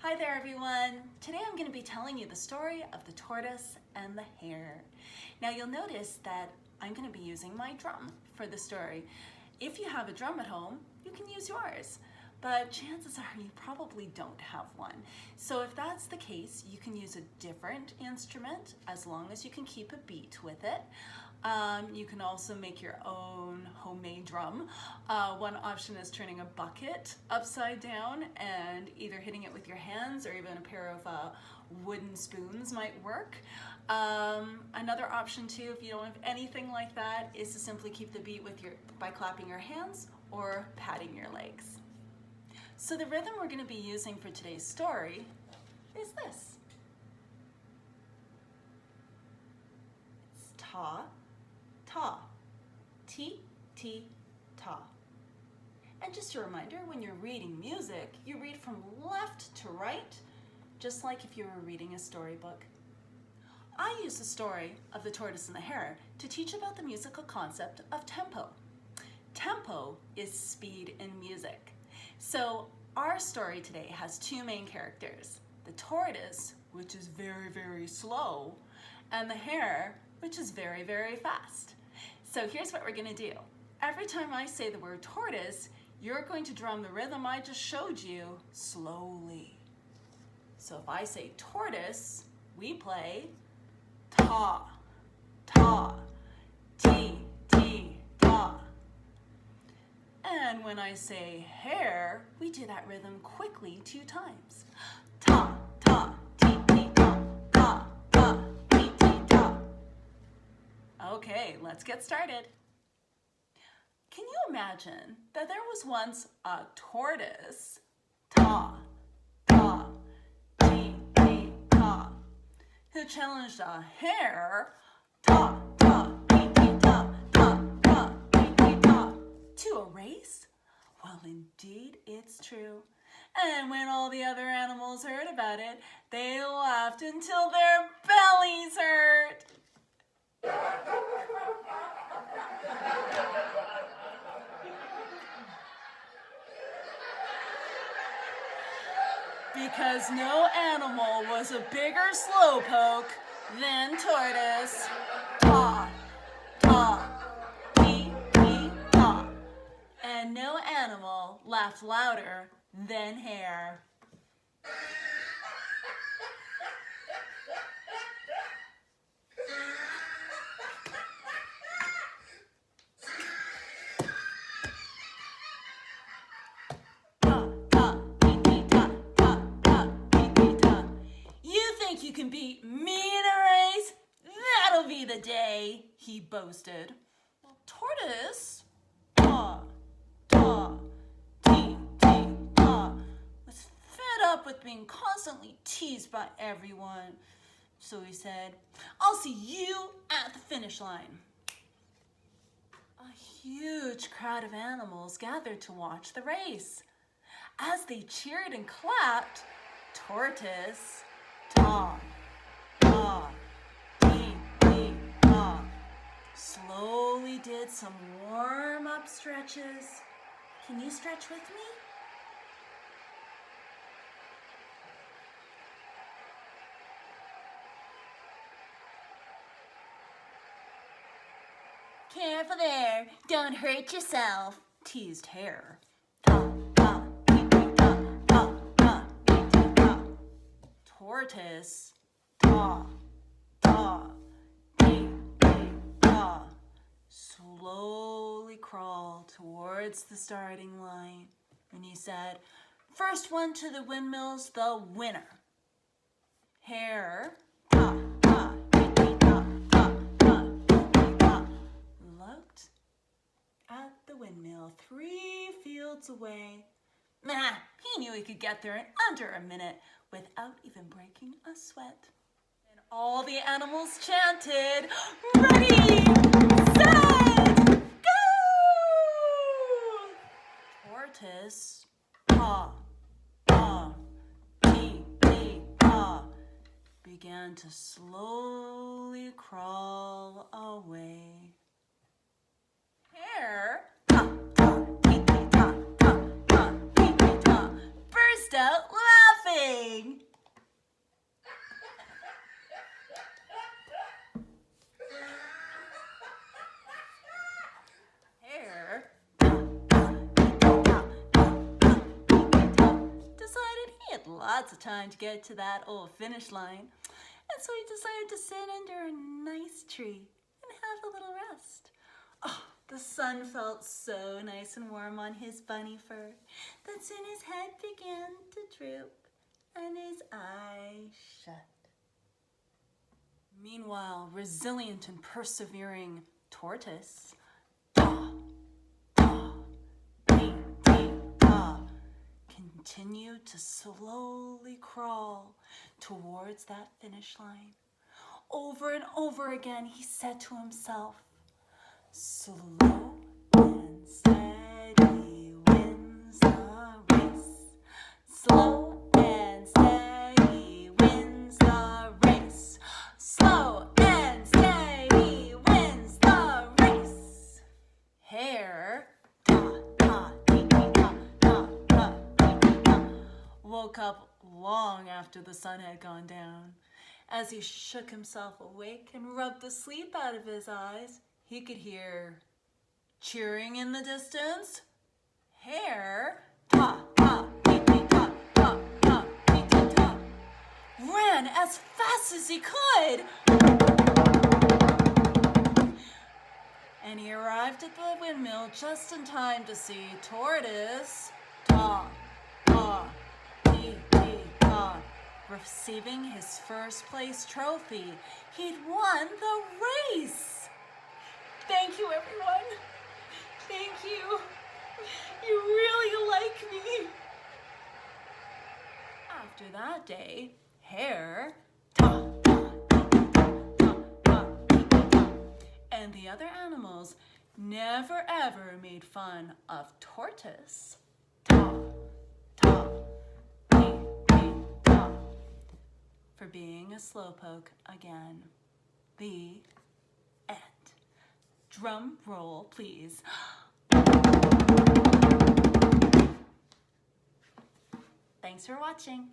Hi there everyone. Today I'm going to be telling you the story of the tortoise and the hare. Now you'll notice that I'm going to be using my drum for the story. If you have a drum at home, you can use yours, but chances are you probably don't have one. So if that's the case, you can use a different instrument as long as you can keep a beat with it. You can also make your own homemade drum. One option is turning a bucket upside down and either hitting it with your hands or even a pair of wooden spoons might work. Another option too, if you don't have anything like that, is to simply keep the beat by clapping your hands or patting your legs. So the rhythm we're going to be using for today's story is this. It's ta, ta, ti, ti, ta. And just a reminder, when you're reading music, you read from left to right, just like if you were reading a storybook. I use the story of the tortoise and the hare to teach about the musical concept of tempo. Tempo is speed in music. So our story today has two main characters, the tortoise, which is very, very slow, and the hare, which is very, very fast. So here's what we're going to do. Every time I say the word tortoise, you're going to drum the rhythm I just showed you slowly. So if I say tortoise, we play ta, ta, ti, ti, ta. And when I say hare, we do that rhythm quickly 2 times. Ta, ta, ti, ti, ta, ta, ta, ti, ti, ta. Okay, let's get started. Can you imagine that there was once a tortoise, ta, ta, ti, ti, ta, who challenged a hare, ta, ta, ti, ti, ta, ta, ta, ti, ti, ta, to a race? Well, indeed, it's true. And when all the other animals heard about it, they laughed until their bellies hurt. Because no animal was a bigger slowpoke than tortoise. Ta, ta, ti, ti, ta. And no animal laughed louder than hare. You can beat me in a race? That'll be the day, he boasted. Well, tortoise, ta, ta, ti, ti, ta, was fed up with being constantly teased by everyone. So he said, I'll see you at the finish line. A huge crowd of animals gathered to watch the race. As they cheered and clapped, Tortoise, ta, ta, ti, ti, ta, slowly did some warm-up stretches. Can you stretch with me? Careful there, don't hurt yourself, teased Hare. Ta, ta, ti, ti, ta, ta, ta, ti, ti, ta. Tortoise, ta, ta, ti, ti, ta, slowly crawled towards the starting line. And he said, first one to the windmill's the winner. Hare, ta, ta, ti, ti, ta, ta, ta, ti, ti, ta, looked at the windmill 3 fields away. He knew he could get there in under a minute without even breaking a sweat. And all the animals chanted, ready, set, go! Tortoise, ta, ta, ti, ti, ta, began to slowly crawl away. Hare, ta, ta, ti, ti, ta, ta, ta, ti, ti, ta, burst out laughing. lots of time to get to that old finish line. And so he decided to sit under a nice tree and have a little rest. Oh, the sun felt so nice and warm on his bunny fur that soon his head began to droop and his eyes shut. Meanwhile, resilient and persevering Tortoise, continued to slowly crawl towards that finish line. Over and over again, he said to himself, slow and steady wins the race. Slow and steady wins the race. Slow and steady wins the race. Hare, woke up long after the sun had gone down. As he shook himself awake and rubbed the sleep out of his eyes, he could hear cheering in the distance. Hare, ran as fast as he could. And he arrived at the windmill just in time to see Tortoise, receiving his first place trophy. He'd won the race. Thank you, everyone. Thank you. You really like me. After that day, Hare and the other animals never ever made fun of Tortoise. For being a slowpoke again. The end. Drum roll, please. Thanks for watching.